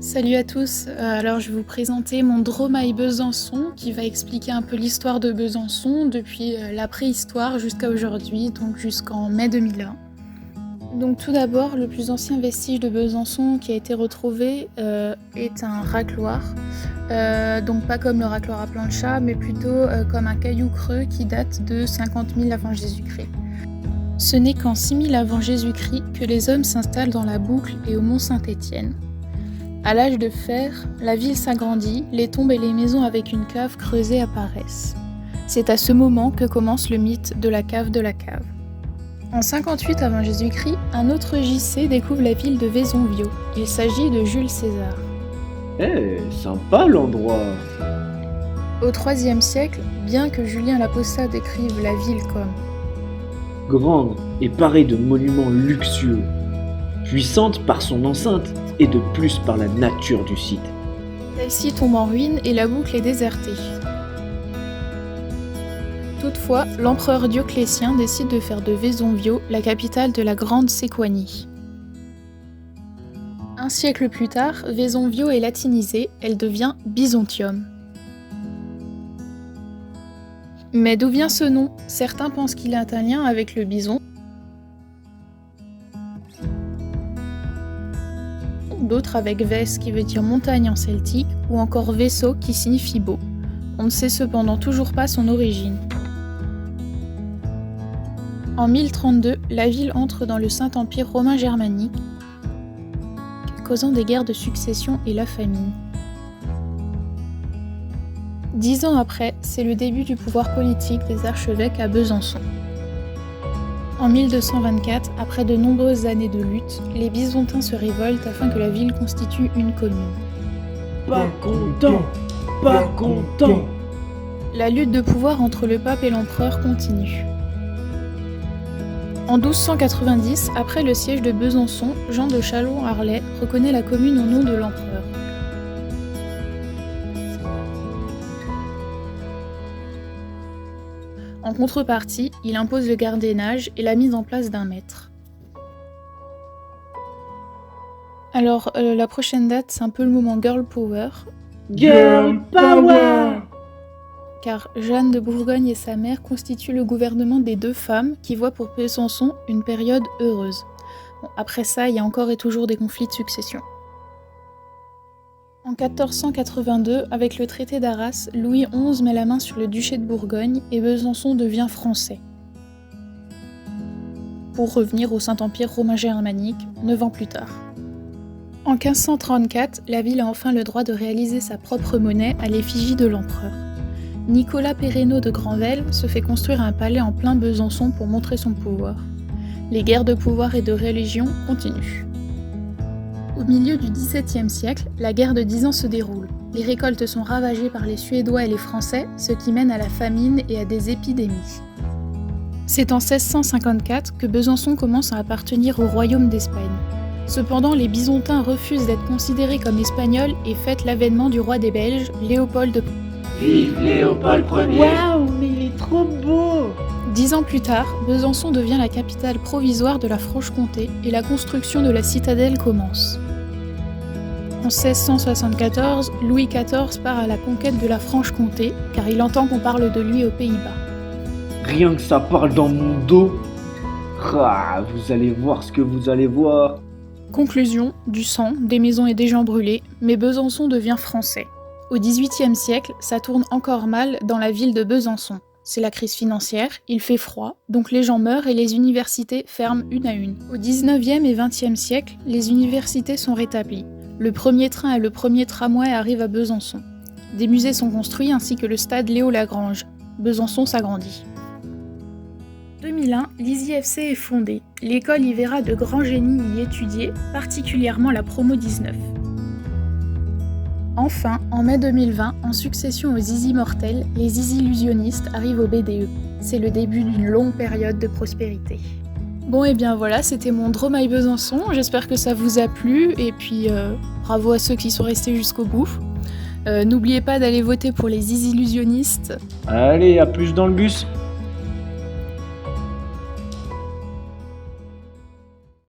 Salut à tous, alors je vais vous présenter mon Drômaille Besançon qui va expliquer un peu l'histoire de Besançon depuis la préhistoire jusqu'à aujourd'hui, donc jusqu'en mai 2001. Donc tout d'abord, le plus ancien vestige de Besançon qui a été retrouvé est un racloir. Donc pas comme le racloir à plancha, mais plutôt comme un caillou creux qui date de 50 000 avant Jésus-Christ. Ce n'est qu'en 6 000 avant Jésus-Christ que les hommes s'installent dans la Boucle et au Mont Saint-Étienne. À l'âge de fer, la ville s'agrandit, les tombes et les maisons avec une cave creusée apparaissent. C'est à ce moment que commence le mythe de la cave de la cave. En 58 avant Jésus-Christ, un autre JC découvre la ville de Vesonvio. Il s'agit de Jules César. Sympa l'endroit. Au IIIe siècle, bien que Julien Lapossa décrive la ville comme grande et parée de monuments luxueux, puissante par son enceinte et de plus par la nature du site. Celle-ci tombe en ruine et la boucle est désertée. Toutefois, l'empereur Dioclétien décide de faire de Vesonvio la capitale de la Grande Séquanie. Un siècle plus tard, Vesonvio est latinisée, elle devient Byzontium. Mais d'où vient ce nom ? Certains pensent qu'il a un lien avec le bison, d'autres avec Ves qui veut dire montagne en celtique, ou encore Veso qui signifie beau. On ne sait cependant toujours pas son origine. En 1032, la ville entre dans le Saint-Empire romain germanique, causant des guerres de succession et la famine. 10 ans après, c'est le début du pouvoir politique des archevêques à Besançon. En 1224, après de nombreuses années de lutte, les Byzantins se révoltent afin que la ville constitue une commune. Pas content, pas content. La lutte de pouvoir entre le pape et l'empereur continue. En 1290, après le siège de Besançon, Jean de Châlons-Arlay reconnaît la commune au nom de l'empereur. En contrepartie, il impose le gardiennage et la mise en place d'un maître. Alors, la prochaine date, c'est un peu le moment Girl Power. Girl Power. Car Jeanne de Bourgogne et sa mère constituent le gouvernement des deux femmes qui voient pour Besançon une période heureuse. Bon, après ça, il y a encore et toujours des conflits de succession. En 1482, avec le traité d'Arras, Louis XI met la main sur le duché de Bourgogne et Besançon devient français. Pour revenir au Saint-Empire romain germanique, 9 ans plus tard. En 1534, la ville a enfin le droit de réaliser sa propre monnaie à l'effigie de l'empereur. Nicolas Perrenot de Granvelle se fait construire un palais en plein Besançon pour montrer son pouvoir. Les guerres de pouvoir et de religion continuent. Au milieu du XVIIe siècle, la guerre de 10 ans se déroule. Les récoltes sont ravagées par les Suédois et les Français, ce qui mène à la famine et à des épidémies. C'est en 1654 que Besançon commence à appartenir au royaume d'Espagne. Cependant, les Byzantins refusent d'être considérés comme espagnols et fêtent l'avènement du roi des Belges, Léopold Ier. Vive Léopold Ier. Waouh, mais il est trop beau. 10 ans plus tard, Besançon devient la capitale provisoire de la Franche-Comté et la construction de la citadelle commence. En 1674, Louis XIV part à la conquête de la Franche-Comté, car il entend qu'on parle de lui aux Pays-Bas. Rien que ça parle dans mon dos. Ah, vous allez voir ce que vous allez voir. Conclusion, du sang, des maisons et des gens brûlés, mais Besançon devient français. Au XVIIIe siècle, ça tourne encore mal dans la ville de Besançon. C'est la crise financière, il fait froid, donc les gens meurent et les universités ferment une à une. Au XIXe et XXe siècle, les universités sont rétablies. Le premier train et le premier tramway arrivent à Besançon. Des musées sont construits ainsi que le stade Léo-Lagrange. Besançon s'agrandit. 2001, l'ISI-FC est fondée. L'école y verra de grands génies y étudier, particulièrement la promo 19. Enfin, en mai 2020, en succession aux Zizi mortels, les Zizi-illusionnistes arrivent au BDE. C'est le début d'une longue période de prospérité. Bon et bien voilà, c'était mon Drômaille Besançon, j'espère que ça vous a plu, et puis bravo à ceux qui sont restés jusqu'au bout. N'oubliez pas d'aller voter pour les Zizi-illusionnistes. Allez, à plus dans le bus.